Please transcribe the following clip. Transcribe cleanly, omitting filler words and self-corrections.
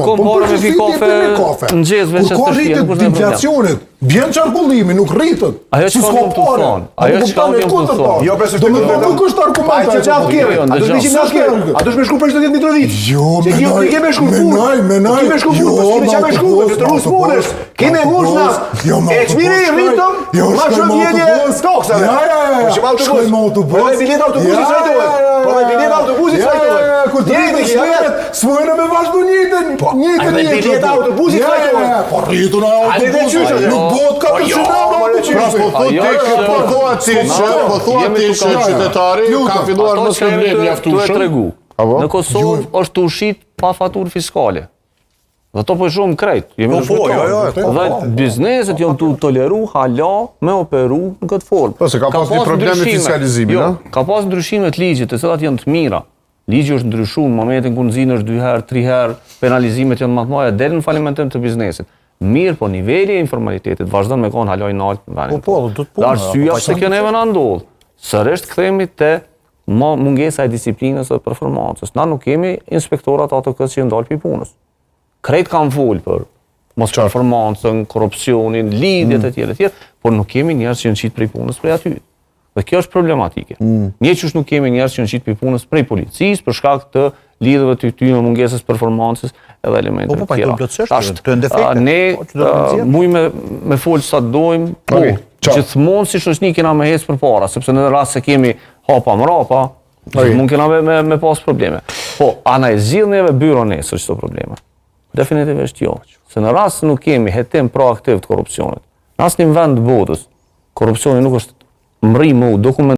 Kompare me pi kafe në gjezve që të shpia, nuk është një problem. Bjen qarkullimi, nuk rritët. Ajo që kam të thonë. Ajo që kam të thonë. Jo, besë të nuk është argument. Që qafë keme, a dush me qimë në keme, a dush me shku për 70 Mitrovic. Jo, Kime mushna, e qmire i rritëm, ma shumë vjenje stoksave. Shkoj me autobus. Po dhe bilet autobusit sajtojë. Kur të rritë shmet, s'mojnë me vazhdu njëtën. Bilet autobusit sajtojë. Po rritën a autobusit, nuk bot 400 euro. Po thua ti që qytetari ka filluar në shkëmbrim mjaftueshëm. Në Kosovë është ushit pa faturë fiskale. Dhe to po shumë krejt. Dhe bizneset janë të toleru hala me operu në këtë formë. Po se ka pas një problem me fiskalizimin, jo, ka pas ndryshimet ligjit, të cilat janë të mira. Ligji është ndryshuar në momentin kur nxjerrësh 2 herë, 3 herë, penalizimet janë më të mëdha deri në falimentim të biznesit. Mirë, po niveli i informalitetit vazhdon me kon haloj nalt në vendin. Po, do të punë. Arsyeja pse kjo neve na ndodh. Sërish kthehemi te mungesa e disiplinës dhe performancës. Na nuk kemi inspektorat ato që ndal pi punës. Krejt kam full për mos performancën, korrupsionin, lidhjet e tjera, por nuk kemi njerëz që janë qit prej punës prej aty. Dhe kjo është problematike. Njëqysh nuk kemi njerëz që janë qit prej punës prej policisë për shkak të lidhjeve të tyre, mungesës performancës edhe elementeve të tjera. Ne mujmë me fol sa dojmë, po gjithmonë si shoqni kena me hec përpara, sepse në rast se kemi hapa mrapa, mund kena me pas probleme. Po ana e zgjidhjeve byron nesër çdo probleme. Definitivisht jo. Se në rast nuk kemi hetim proaktiv të korrupsionit. Në asnjë vend të botës, korrupsioni nuk është mri më u dokumentuar